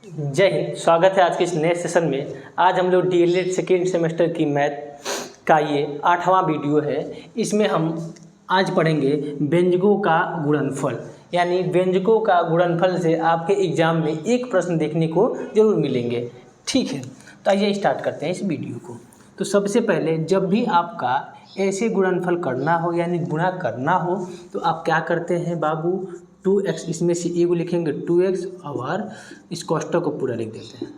जय हिंद। स्वागत है आज के इस नए सेशन में। आज हम लोग डीएलएड सेकेंड सेमेस्टर की मैथ का ये 8वां वीडियो है। इसमें हम आज पढ़ेंगे व्यंजकों का गुणनफल, यानी व्यंजकों का गुणनफल से आपके एग्जाम में एक प्रश्न देखने को जरूर मिलेंगे। ठीक है, तो आइए स्टार्ट करते हैं इस वीडियो को। तो सबसे पहले जब भी आपका ऐसे गुणनफल करना हो यानी गुणा करना हो तो आप क्या करते हैं बाबू, 2x, इसमें से ए को लिखेंगे 2x और इस कोष्ठक को पूरा लिख देते हैं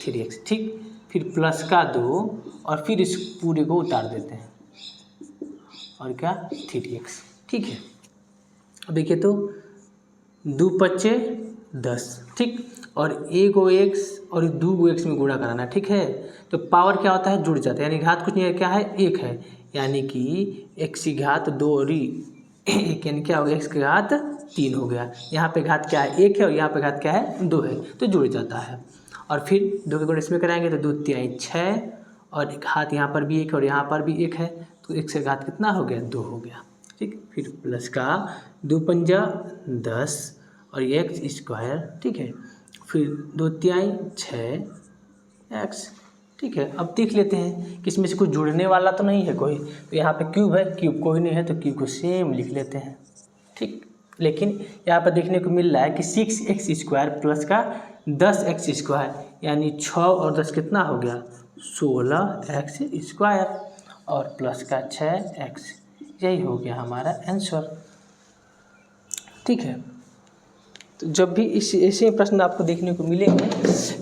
3x। ठीक, फिर प्लस का 2 और फिर इस पूरे को उतार देते हैं और क्या 3x। ठीक है, अब देखिए तो 2 पच्चे 10। ठीक, और ए को x और 2 को x में गुणा कराना। ठीक है, तो पावर क्या होता है, जुड़ जाता है, यानी घात कुछ नहीं है, क्या है, 1 है, यानी कि x की घात 2 और एक, यानी क्या हो गया, x की घात 3 हो गया। यहाँ पे घात क्या है, 1 है, और यहाँ पे घात क्या है, 2 है, तो जुड़ जाता है। और फिर 2 के गुण इसमें कराएंगे तो 2 तिहाई 6, और घात यहाँ पर भी 1 है और यहाँ पर भी 1 है, तो x का घात कितना हो गया, 2 हो गया। ठीक, फिर प्लस का 2 पंजा 10 और ये x स्क्वायर। ठीक है, फिर 2 तिहाई 6x। ठीक है, अब देख लेते हैं कि इसमें से कुछ जुड़ने वाला तो नहीं है कोई, तो यहाँ पे क्यूब है, क्यूब कोई नहीं है तो क्यूब को सेम लिख लेते हैं। ठीक, लेकिन यहाँ पर देखने को मिल रहा है कि 6x स्क्वायर प्लस का 10x स्क्वायर, यानी 6 और 10 कितना हो गया, 16x स्क्वायर, और प्लस का 6x, यही हो गया हमारा आंसर। ठीक है, तो जब भी इस ऐसे प्रश्न आपको देखने को मिलेंगे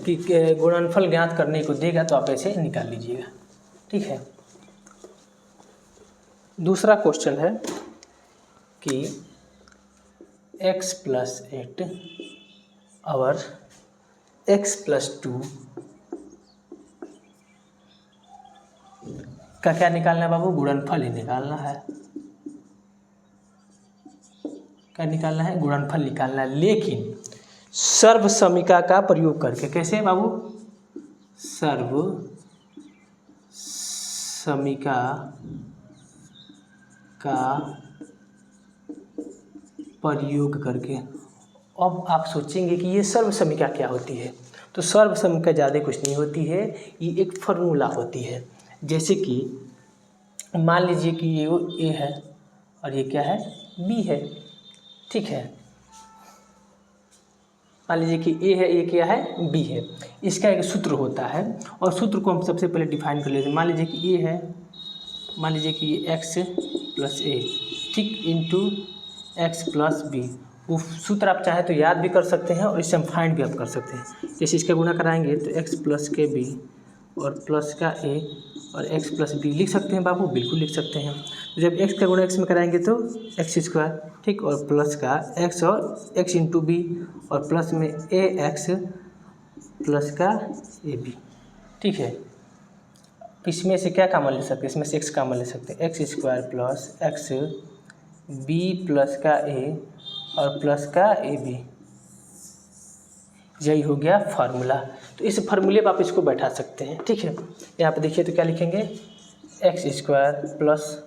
कि गुणनफल ज्ञात करने को देगा तो आप ऐसे निकाल लीजिएगा। ठीक है, दूसरा क्वेश्चन है कि x + 8 और x + 2 का क्या निकालना है बाबू, गुणनफल ही निकालना है। क्या निकालना है, गुणनफल निकालना है, लेकिन सर्वसमीका का प्रयोग करके। कैसे बाबू, सर्वसमीका का प्रयोग करके। अब आप सोचेंगे कि ये सर्वसमीका क्या होती है, तो सर्वसमीका ज़्यादा कुछ नहीं होती है, ये एक फार्मूला होती है। जैसे कि मान लीजिए कि ये a है और ये क्या है, b है। ठीक है, मान लीजिए कि a है, ये क्या है, b है। इसका एक सूत्र होता है और सूत्र को हम सबसे पहले डिफाइन कर लेते हैं। मान लीजिए कि a है, मान लीजिए कि x + a, ठीक, इंटू x + b। वो सूत्र आप चाहे तो याद भी कर सकते हैं और इससे हम फाइंड भी आप कर सकते हैं। जैसे इसका गुणा कराएंगे तो x + के b और प्लस का a और x + b लिख सकते हैं बाबू, बिल्कुल लिख सकते हैं। जब x का गुणा x में कराएंगे तो x स्क्वायर, ठीक, और प्लस का x और x इंटू बी और प्लस में ax प्लस का ab। ठीक है, इसमें से क्या कॉमन ले सकते हैं, इसमें से x कॉमन ले सकते हैं, x square plus x b plus का a और प्लस का ab, यही हो गया फार्मूला। तो इस फार्मूले पर आप इसको बैठा सकते हैं। ठीक है, यहाँ पे देखिए तो क्या लिखेंगे, x square plus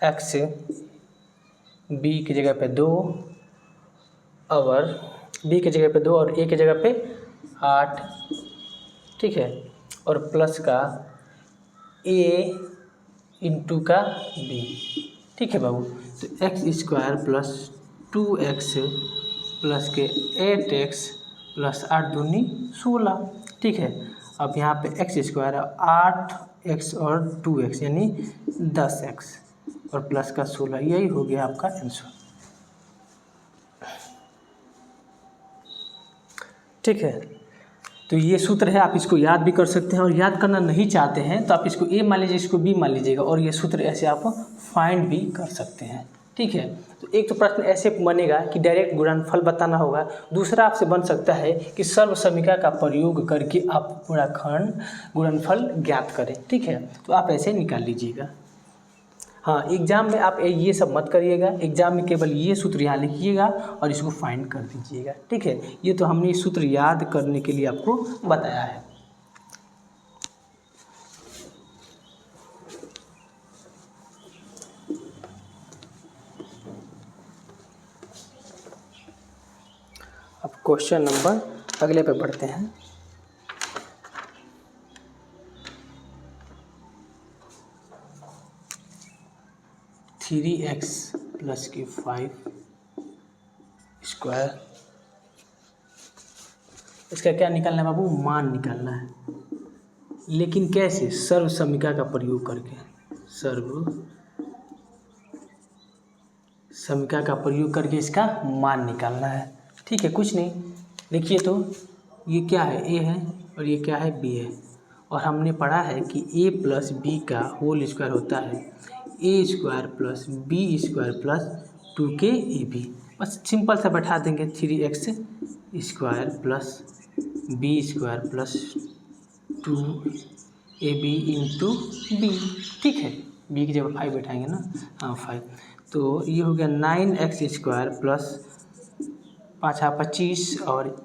x b की जगह पे 2 और b की जगह पे 2 और a की जगह पे 8। ठीक है, और प्लस का a इंटू का b। ठीक है बाबू, तो x square plus 2x plus के 8x प्लस 8 दूनी 16। ठीक है, अब यहाँ पे x स्क्वायर 8x और 2x यानी 10x और प्लस का 16, यही हो गया आपका आंसर। ठीक है, तो ये सूत्र है, आप इसको याद भी कर सकते हैं और याद करना नहीं चाहते हैं तो आप इसको a मान लीजिए, इसको b मान लीजिएगा और ये सूत्र ऐसे आप फाइंड भी कर सकते हैं। ठीक है, तो एक तो प्रश्न ऐसे बनेगा कि डायरेक्ट गुणनफल बताना होगा, दूसरा आपसे बन सकता है कि सर्वसमीका का प्रयोग करके आप पूरा खंड गुणनफल ज्ञात करें। ठीक है, तो आप ऐसे निकाल लीजिएगा। हाँ, एग्जाम में आप ये सब मत करिएगा, एग्जाम में केवल ये सूत्र यहाँ लिखिएगा और इसको फाइंड कर दीजिएगा। ठीक है, ये तो हमने सूत्र याद करने के लिए आपको बताया है। अब क्वेश्चन नंबर अगले पे बढ़ते हैं। थ्री एक्स प्लस की 5 स्क्वायर, इसका क्या निकालना है बाबू? मान निकालना है। लेकिन कैसे? सर्व समीकरण का प्रयोग करके। सर्व समीकरण का प्रयोग करके इसका मान निकालना है। ठीक है, कुछ नहीं, देखिए तो ये क्या है? ए है और ये क्या है? बी है। और हमने पढ़ा है कि ए प्लस बी का होल स्क्वायर होता है a square plus b square plus 2k ab। बस सिंपल सा बैठा देंगे, 3x square plus b square plus 2ab into b. ठीक है, बी की जगह 5 बैठाएंगे ना, हाँ 5। तो ये हो गया 9x स्क्वायर प्लस 5 25, और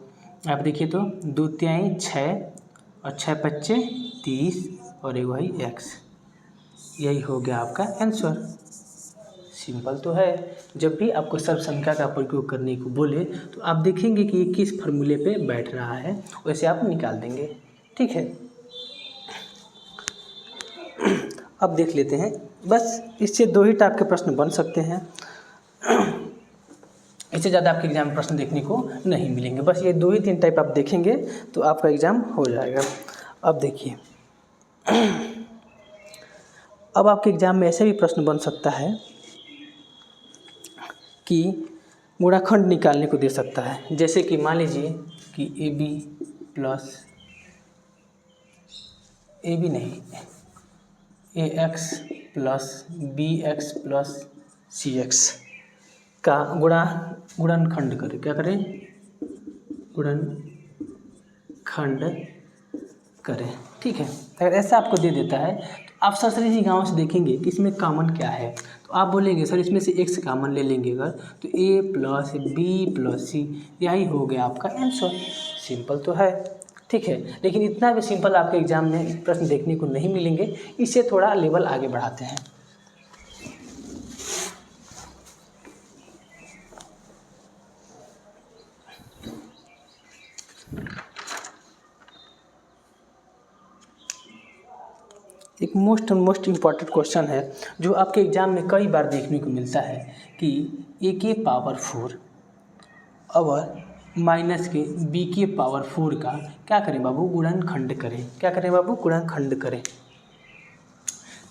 आप देखिए तो 2 तिहाई 6 और 6 पच्चे 30 और एक वही x। यही हो गया आपका आंसर। सिंपल तो है। जब भी आपको सर्व संख्या का प्रयोग करने को बोले तो आप देखेंगे कि ये किस फॉर्मूले पे बैठ रहा है, वैसे आप निकाल देंगे। ठीक है, अब देख लेते हैं। बस इससे 2 ही टाइप के प्रश्न बन सकते हैं, इससे ज़्यादा आपके एग्जाम में प्रश्न देखने को नहीं मिलेंगे। बस ये 2 ही 3 टाइप आप देखेंगे तो आपका एग्ज़ाम हो जाएगा। अब देखिए, अब आपके एग्ज़ाम में ऐसे भी प्रश्न बन सकता है कि गुणाखंड निकालने को दे सकता है। जैसे कि मान लीजिए कि a b plus a b नहीं a x plus b x plus c x का गुणनखंड करें। क्या करें? गुणनखंड करें। ठीक है, अगर ऐसा आपको दे देता है तो आप सरसरी सी गाँव से देखेंगे कि इसमें कॉमन क्या है, तो आप बोलेंगे सर इसमें से x कॉमन ले लेंगे अगर, तो a प्लस बी प्लस सी, यही हो गया आपका आंसर। सिंपल तो है। ठीक है, लेकिन इतना भी सिंपल आपके एग्जाम में प्रश्न देखने को नहीं मिलेंगे, इससे थोड़ा लेवल आगे बढ़ाते हैं। एक मोस्ट इम्पॉर्टेंट क्वेश्चन है जो आपके एग्ज़ाम में कई बार देखने को मिलता है कि a के पावर 4 और माइनस के b के पावर 4 का क्या करें बाबू? गुणनखंड करें। क्या करें बाबू? गुणनखंड करें।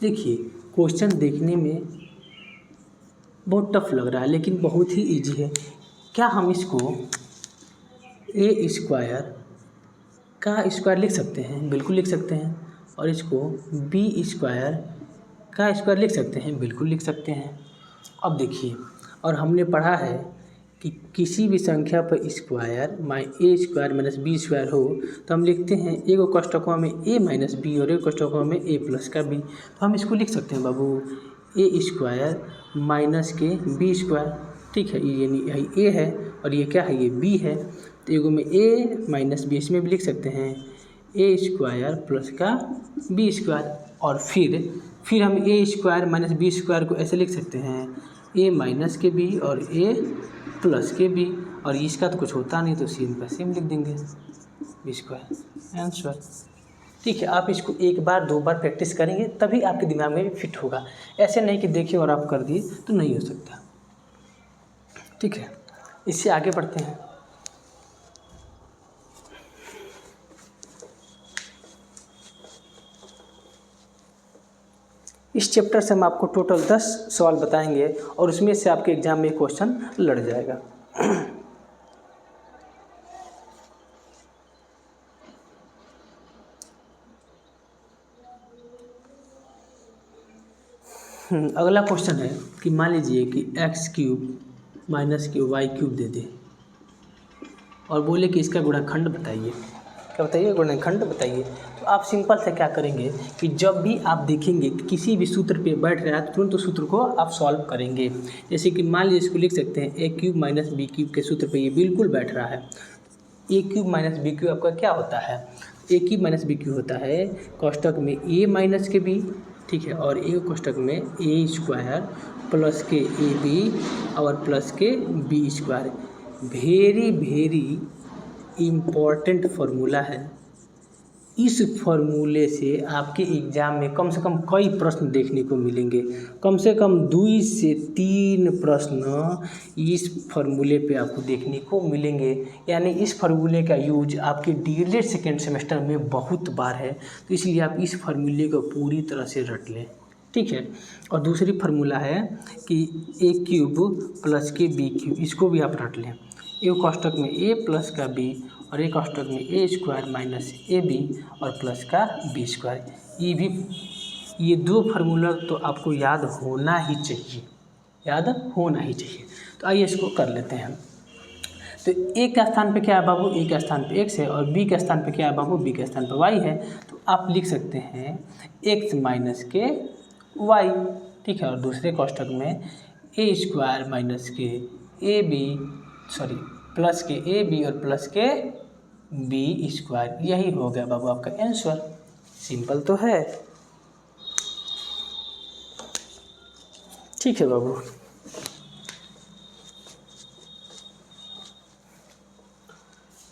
देखिए, क्वेश्चन देखने में बहुत टफ लग रहा है लेकिन बहुत ही इजी है। क्या हम इसको a स्क्वायर का स्क्वायर लिख सकते हैं? बिल्कुल लिख सकते हैं। और इसको बी स्क्वायर का स्क्वायर लिख सकते हैं? बिल्कुल लिख सकते हैं। अब देखिए, और हमने पढ़ा है कि किसी भी संख्या पर स्क्वायर ए स्क्वायर माइनस बी स्क्वायर हो तो हम लिखते हैं एक कोष्ठकों में ए माइनस बी और एक कोष्ठकों में ए प्लस का बी। तो हम इसको लिख सकते हैं बाबू ए स्क्वायर माइनस के बी स्क्वायर। ठीक है, ये यानी ए है और ये क्या है? ये बी है। तो एगो में ए माइनस बी, इसमें भी लिख सकते हैं ए स्क्वायर प्लस का बी स्क्वायर। और फिर हम ए स्क्वायर माइनस बी स्क्वायर को ऐसे लिख सकते हैं ए माइनस के बी और ए प्लस के बी, और इसका तो कुछ होता नहीं तो सेम का सेम लिख देंगे बी स्क्वायर आंसर। ठीक है, आप इसको 1 बार 2 बार प्रैक्टिस करेंगे तभी आपके दिमाग में भी फिट होगा। ऐसे नहीं कि देखिए और आप कर दिए तो नहीं हो सकता। ठीक है, इससे आगे बढ़ते हैं। इस चैप्टर से हम आपको टोटल 10 सवाल बताएंगे और उसमें से आपके एग्जाम में क्वेश्चन लड़ जाएगा। अगला क्वेश्चन है कि मान लीजिए कि x³ माइनस के y³ दे दे और बोले कि इसका गुणनखंड बताइए। क्या बताइए? गुणनखंड बताइए। तो आप सिंपल से क्या करेंगे कि जब भी आप देखेंगे कि किसी भी सूत्र पे बैठ रहा है तो तुरंत उस सूत्र को आप सॉल्व करेंगे। जैसे कि मान लीजिए इसको लिख सकते हैं a³ माइनस b³ के सूत्र पे ये बिल्कुल बैठ रहा है। a³ माइनस b³ आपका क्या होता है? a³ माइनस b³ होता है कोष्ठक में a माइनस के b, ठीक है, और एक कोष्ठक में ए स्क्वायर प्लस के ए बी और प्लस के B square. Very important formula है। इस फार्मूले से आपके एग्ज़ाम में कम से कम कई प्रश्न देखने को मिलेंगे। कम से कम 2 से 3 प्रश्न इस फार्मूले पे आपको देखने को मिलेंगे। यानी इस फार्मूले का यूज आपके डीएलएड सेकेंड सेमेस्टर में बहुत बार है, तो इसलिए आप इस फार्मूले को पूरी तरह से रट लें, ठीक है। और दूसरी फार्मूला है कि ए क्यूब प्लस के बी क्यूब, इसको भी आप रट लें। ए कोष्टक में ए प्लस का बी और ए कोष्टक में ए स्क्वायर माइनस ए बी और प्लस का बी स्क्वायर। ये 2 फार्मूला तो आपको याद होना ही चाहिए, याद होना ही चाहिए। तो आइए इसको कर लेते हैं। तो ए के स्थान पे क्या है बाबू, ए के स्थान पे x है, और बी के स्थान पे क्या है बाबू, बी के स्थान पे y है। तो आप लिख सकते हैं x माइनस के y, ठीक है। और दूसरे कोष्टक में ए स्क्वायर माइनस के ए बी प्लस के ए बी और प्लस के बी स्क्वायर। यही हो गया बाबू आपका आंसर। सिंपल तो है, ठीक है बाबू।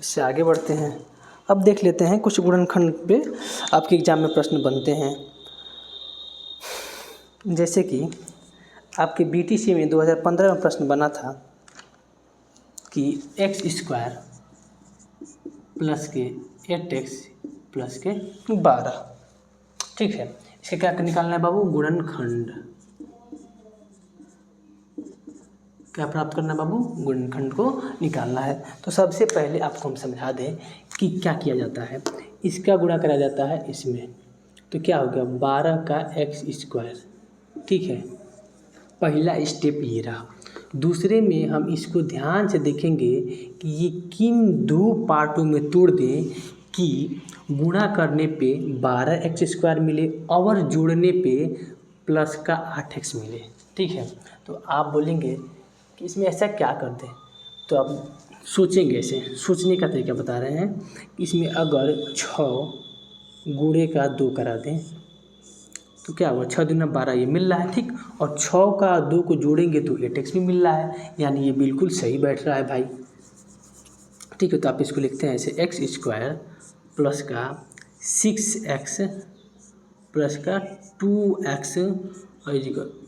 इससे आगे बढ़ते हैं। अब देख लेते हैं कुछ गुणनखंड पे आपके एग्जाम में प्रश्न बनते हैं। जैसे कि आपके बीटीसी में 2015 में प्रश्न बना था कि एक्स स्क्वायर प्लस के 8x प्लस के 12, ठीक है। इसका क्या निकालना है बाबू, गुणनखंड। क्या प्राप्त करना है बाबू, गुणनखंड को निकालना है। तो सबसे पहले आपको हम समझा दें कि क्या किया जाता है। इसका गुणा करा जाता है इसमें, तो क्या हो गया 12 का एक्स स्क्वायर, ठीक है। पहला स्टेप ये रहा। दूसरे में हम इसको ध्यान से देखेंगे कि ये किन 2 पार्टों में तोड़ दें कि गुणा करने पे 12x स्क्वायर मिले और जोड़ने पे प्लस का 8x मिले, ठीक है। तो आप बोलेंगे कि इसमें ऐसा क्या कर दें, तो आप सोचेंगे, ऐसे सोचने का तरीका बता रहे हैं। इसमें अगर 6 गुणे का 2 करा दें तो क्या हुआ, 6 दूना 12 ये मिल रहा है, ठीक। और 6 का 2 को जोड़ेंगे तो 8x भी मिल रहा है, यानी ये बिल्कुल सही बैठ रहा है भाई, ठीक है। तो आप इसको लिखते हैं ऐसे एक्स स्क्वायर प्लस का 6x प्लस का 2x और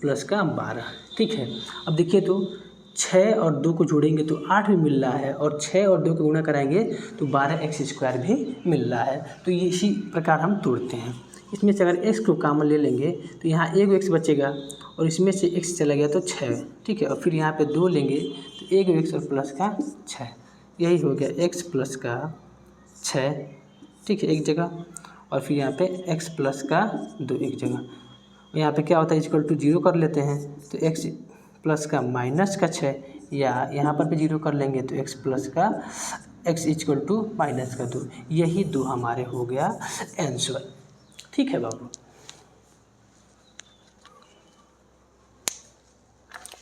प्लस का 12, ठीक है। अब देखिए तो 6 और 2 को जोड़ेंगे तो 8 भी मिल रहा है, और 6 और 2 को गुणा कराएंगे तो 12x स्क्वायर भी मिल रहा है। तो ये इसी प्रकार हम तोड़ते हैं। इसमें से अगर x को कॉमन ले लेंगे तो यहाँ एक x बचेगा और इसमें से x चला गया तो 6, ठीक है। और फिर यहाँ पे 2 लेंगे तो एक x और प्लस का 6, यही हो गया x प्लस का 6, ठीक है, एक जगह। और फिर यहाँ पे x प्लस का 2 एक जगह। यहाँ पे क्या होता है, इक्वल टू 0 कर लेते हैं तो x प्लस का माइनस का 6, या यहाँ पर भी 0 कर लेंगे तो x प्लस का x इक्वल टू माइनस का 2। यही 2 हमारे हो गया आंसर, ठीक है बाबू।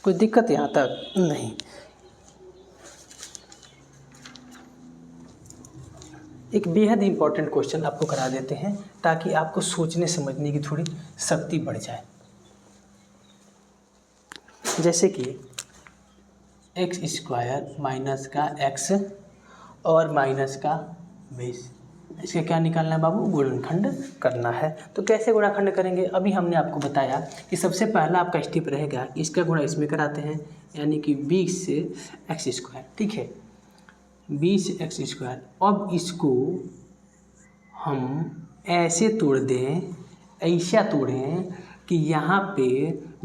कोई दिक्कत यहाँ तक नहीं। एक बेहद इम्पोर्टेंट क्वेश्चन आपको करा देते हैं ताकि आपको सोचने समझने की थोड़ी शक्ति बढ़ जाए। जैसे कि एक्स स्क्वायर माइनस का x और माइनस का 20, इसका क्या निकालना है बाबू, गुणनखंड करना है। तो कैसे गुणनखंड करेंगे, अभी हमने आपको बताया कि सबसे पहला आपका स्टेप रहेगा इसका गुणा इसमें कराते हैं, यानी कि 20 से एक्स स्क्वायर, ठीक है, 20 से एक्स स्क्वायर। अब इसको हम ऐसे तोड़ दें, ऐसा तोड़ें कि यहाँ पे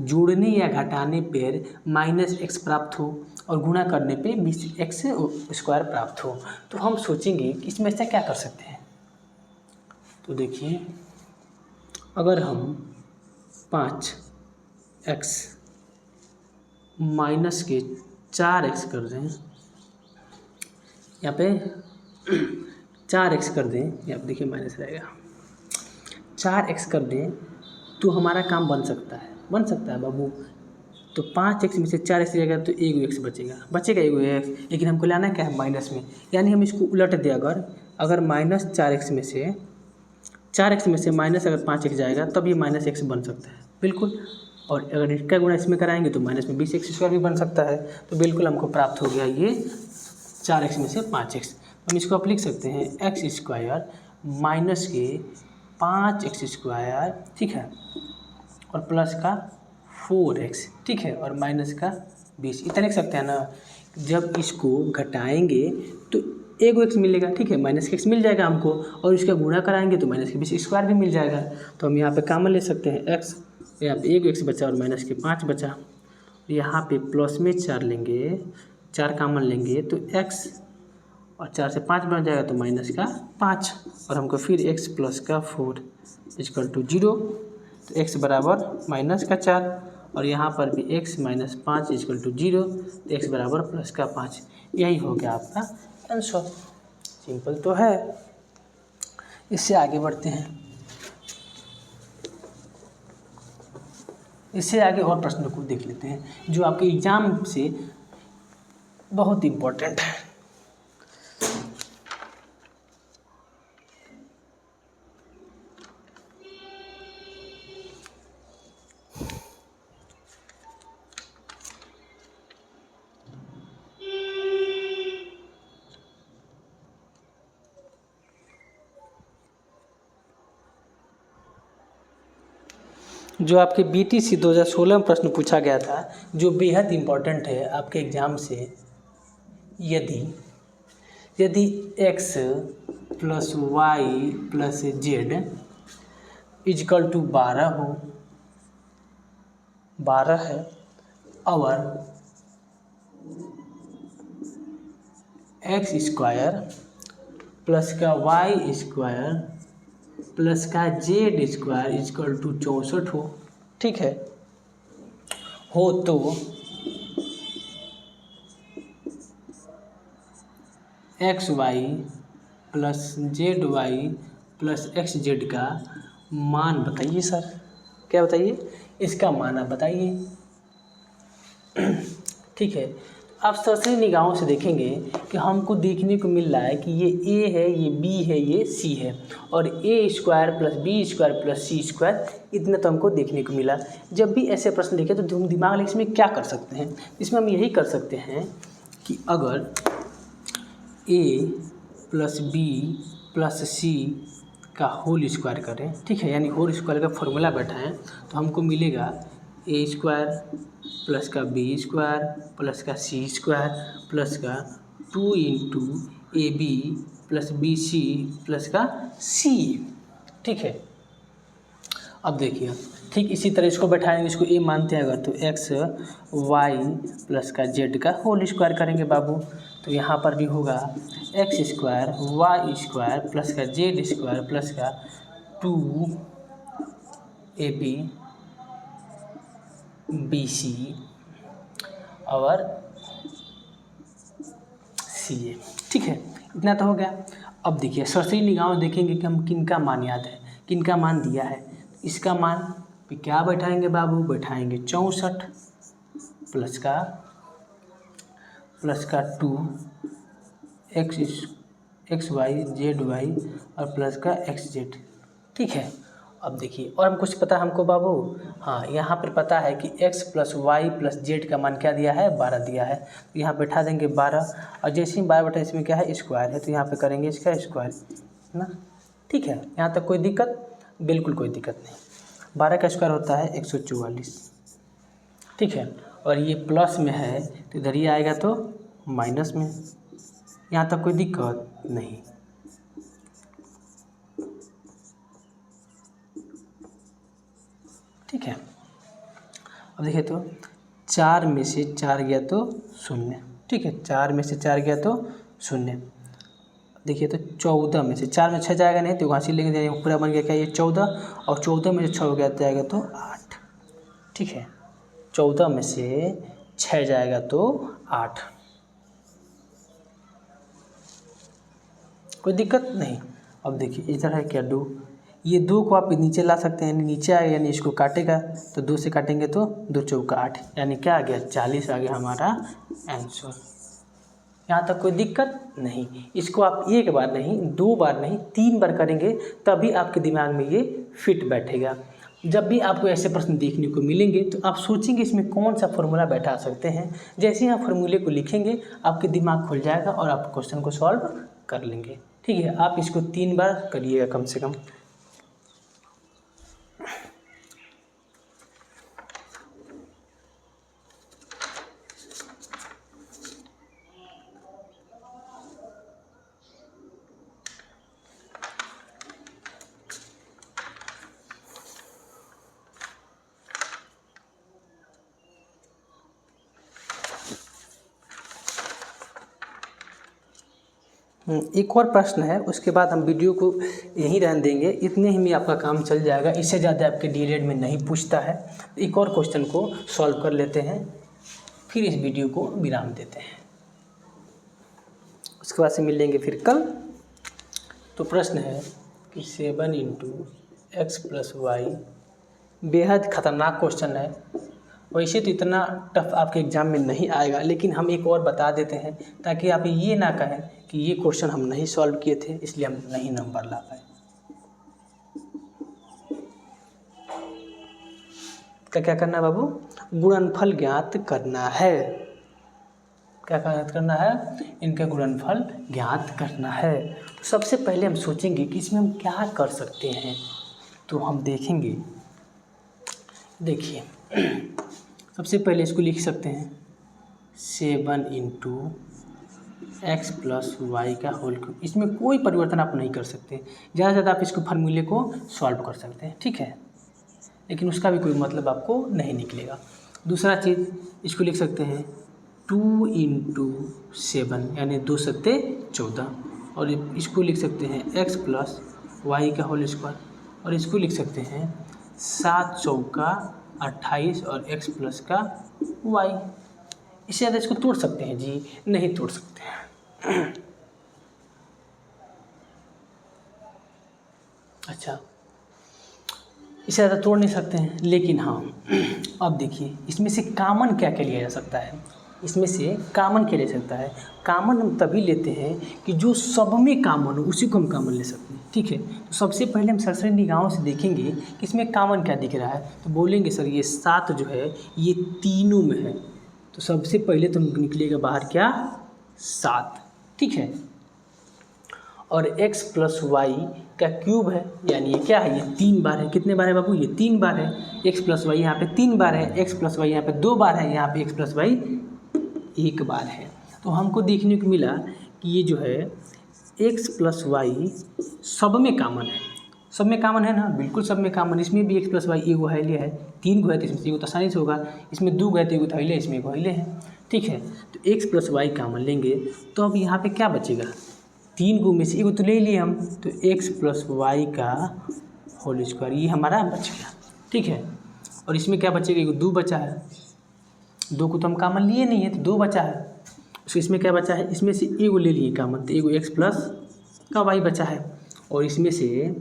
जोड़ने या घटाने पर माइनस एक्स प्राप्त हो और गुणा करने पे 20x स्क्वायर प्राप्त हो। तो हम सोचेंगे कि इसमें ऐसा क्या कर सकते हैं। तो देखिए, अगर हम 5x माइनस के 4x कर दें, यहाँ पे 4x कर दें, यहाँ पे देखिए माइनस रहेगा, 4x कर दें तो हमारा काम बन सकता है बाबू। तो 5x में से 4x जाएगा तो एक x बचेगा एक x, लेकिन हमको लाना क्या है माइनस में, यानी हम इसको उलट दें। अगर माइनस 4x में से माइनस अगर 5x जाएगा तब ये माइनस x बन सकता है, बिल्कुल। और अगर इसका गुणा इसमें कराएंगे तो माइनस में 20x स्क्वायर भी बन सकता है। तो बिल्कुल हमको प्राप्त हो गया ये 4x में से 5x। हम इसको आप लिख सकते हैं एक्स स्क्वायर माइनस के 5x², ठीक है, और प्लस का 4x, ठीक है, और माइनस का 20, इतना लिख सकते हैं ना। जब इसको घटाएंगे तो एक एक्स मिलेगा, ठीक है, माइनस का एक्स मिल जाएगा हमको, और इसका गुणा कराएंगे तो माइनस के 20² भी मिल जाएगा। तो हम यहाँ पे कॉमन ले सकते हैं एक्स, यहाँ पे एक एक्स बचा और माइनस के 5 बचा। यहाँ पे प्लस में 4 लेंगे, 4 कॉमन लेंगे तो एक्स और 4 से 5 बन जाएगा तो माइनस का 5, और हमको फिर x प्लस का 4 इक्वल टू 0, तो x बराबर माइनस का 4, और यहाँ पर भी x माइनस 5 इक्वल टू 0, तो x बराबर प्लस का 5। यही हो गया आपका आंसर। सिंपल तो है। इससे आगे बढ़ते हैं। इससे आगे और प्रश्नों को देख लेते हैं जो आपके एग्जाम से बहुत इम्पोर्टेंट है। जो आपके BTC 2016 में प्रश्न पूछा गया था, जो बेहद इम्पोर्टेंट है आपके एग्ज़ाम से। यदि x plus Y plus Z equal to 12 हो, 12 है, और एक्स स्क्वायर प्लस का वाई स्क्वायर प्लस का जेड स्क्वायर इजकल टू 64 हो, ठीक है, हो तो X Y plus Z Y plus X Z का मान बताइए सर। क्या बताइए? इसका मान आप बताइए। ठीक है, आप सरसरी निगाहों से देखेंगे कि हमको देखने को मिल रहा है कि ये a है, ये b है, ये c है, और a² plus b² plus c² इतना तो हमको देखने को मिला। जब भी ऐसे प्रश्न देखें तो हम दिमाग में इसमें क्या कर सकते हैं? इसमें हम यही कर सकते हैं कि अगर a plus b plus c का होल स्क्वायर करें, ठीक है, यानी होल स्क्वायर का फॉर्मूला बैठाएं, तो हमको मिलेगा a² प्लस का b² प्लस का c² प्लस का 2 into AB plus BC plus का C, ठीक है। अब देखिए, ठीक इसी तरह इसको बैठाएंगे, इसको a मानते हैं अगर, तो x y प्लस का z का होल स्क्वायर करेंगे बाबू, तो यहाँ पर भी होगा x² y² प्लस का z² प्लस का 2AB BC और CA, ठीक है, इतना तो हो गया। अब देखिए सरसरी निगाहों देखेंगे कि हम किनका मान याद है, किनका मान दिया है। इसका मान पे क्या बैठाएंगे बाबू? बैठाएंगे 64 प्लस का 2 एक्स वाई जेड वाई और प्लस का एक्स जेड, ठीक है। अब देखिए, और हम कुछ पता हमको बाबू? हाँ, यहाँ पर पता है कि x plus Y plus Z का मान क्या दिया है? 12 दिया है, तो यहाँ बैठा देंगे 12, और जैसे ही 12 बैठा इसमें क्या है? स्क्वायर है, तो यहाँ पे करेंगे इसका स्क्वायर, है ना, ठीक है। यहाँ तक कोई दिक्कत? बिल्कुल कोई दिक्कत नहीं। 12 का स्क्वायर होता है 144, ठीक है, और ये प्लस में है तो इधर ही आएगा तो माइनस में। यहाँ तक कोई दिक्कत नहीं। ठीक है, अब देखिए तो 4 में से 4 गया तो 0, ठीक है, 4 में से 4 गया तो 0। देखिए तो 14 में से 4 में 6 जाएगा नहीं, तो वहाँ से लेंगे, पूरा बन गया क्या? ये 14, और 14 में से 6 हो गया जाएगा तो 8, ठीक है, 14 में से 6 जाएगा तो 8, कोई दिक्कत नहीं। अब देखिए इधर है क्या? 2, ये 2 को आप नीचे ला सकते हैं, यानी नीचे आएगा, यानी इसको काटेगा तो 2 से काटेंगे तो 2 चौका 8, यानी क्या आ गया? 40 आ गया हमारा आंसर। यहाँ तक कोई दिक्कत नहीं। इसको आप एक बार नहीं, 2 बार नहीं, 3 बार करेंगे तभी आपके दिमाग में ये फिट बैठेगा। जब भी आपको ऐसे प्रश्न देखने को मिलेंगे तो आप सोचेंगे इसमें कौन सा फॉर्मूला बैठा सकते हैं। जैसे ही आप फॉर्मूले को लिखेंगे आपके दिमाग खुल जाएगा और आप क्वेश्चन को सॉल्व कर लेंगे। ठीक है, आप इसको 3 बार करिएगा कम से कम। एक और प्रश्न है, उसके बाद हम वीडियो को यहीं रहने देंगे। इतने ही में आपका काम चल जाएगा, इससे ज़्यादा आपके डीएलएड में नहीं पूछता है। एक और क्वेश्चन को सॉल्व कर लेते हैं, फिर इस वीडियो को विराम देते हैं। उसके बाद से मिलेंगे फिर कल। तो प्रश्न है कि 7 × x + y, बेहद ख़तरनाक क्वेश्चन है। वैसे तो इतना टफ आपके एग्ज़ाम में नहीं आएगा, लेकिन हम एक और बता देते हैं ताकि आप ये ना कहें कि ये क्वेश्चन हम नहीं सॉल्व किए थे इसलिए हम नहीं नंबर ला पाए। क्या करना है बाबू? गुणनफल ज्ञात करना है। क्या ज्ञात करना है? इनका गुणनफल ज्ञात करना है। तो सबसे पहले हम सोचेंगे कि इसमें हम क्या कर सकते हैं। तो हम देखेंगे, देखिए सबसे पहले इसको लिख सकते हैं 7 × x + y का होल क्यूब। इसमें कोई परिवर्तन आप नहीं कर सकते, ज़्यादा से ज़्यादा आप इसको फार्मूले को सॉल्व कर सकते हैं। ठीक है, लेकिन उसका भी कोई मतलब आपको नहीं निकलेगा। दूसरा चीज़, इसको लिख सकते हैं 2 × 7 यानी 2 × 7 = 14, और इसको लिख सकते हैं x + y का होल स्क्वायर, और इसको लिख सकते हैं 7 × 4 = 28 और x + का y। इससे ज़्यादा इसको तोड़ सकते हैं जी? नहीं तोड़ सकते हैं। अच्छा, इससे ज़्यादा तोड़ नहीं सकते हैं, लेकिन हाँ अब देखिए इसमें से कामन क्या क्या लिया जा सकता है। इसमें से कामन क्या ले सकता है? कामन हम तभी लेते हैं कि जो सब में कामन हो उसी को हम कामन ले सकते हैं। ठीक है, तो सबसे पहले हम सरसरी निगाहों से देखेंगे कि इसमें कामन क्या दिख रहा है। तो बोलेंगे सर ये 7 जो है ये तीनों में है, तो सबसे पहले तो निकलेगा बाहर क्या? 7। ठीक है, और x + y का क्यूब है, यानी ये क्या है? ये 3 बार है। कितने बार है बाबू? ये 3 बार है। x + y यहाँ पे 3 बार है, x + y यहाँ पे 2 बार है, यहाँ पे x + y 1 बार है। तो हमको देखने को मिला कि ये जो है x + y सब में कामन है। सब में कामन है ना? बिल्कुल सब में कामन। इसमें भी x + y एगो है, ले है 3 गो है तो इसमें से एगो तो आसानी से होगा। इसमें 2 गए तो एगो तो हिले, इसमें एगो हिले है। ठीक है, तो x + y कामन लेंगे तो अब यहाँ पे क्या बचेगा? 3 गो में से एगो तो ले लिए हम, तो x + y का होल स्क्वायर ये हमारा बच गया। ठीक है, और इसमें क्या बचेगा? एगो 2 बचा है, 2 को तो हम कामन लिए नहीं है तो 2 बचा है। तो इसमें क्या बचा है? इसमें से एगो ले लिए कामन, तो एगो x + का y बचा है, और इसमें से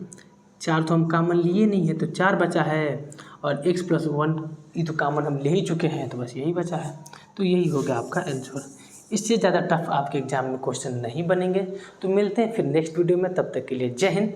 4 तो हम कामन लिए नहीं है तो 4 बचा है, और x + 1 ये तो कामन हम ले ही चुके हैं तो बस यही बचा है। तो यही होगा आपका आंसर। इससे ज़्यादा टफ आपके एग्जाम में क्वेश्चन नहीं बनेंगे। तो मिलते हैं फिर नेक्स्ट वीडियो में, तब तक के लिए जय हिंद,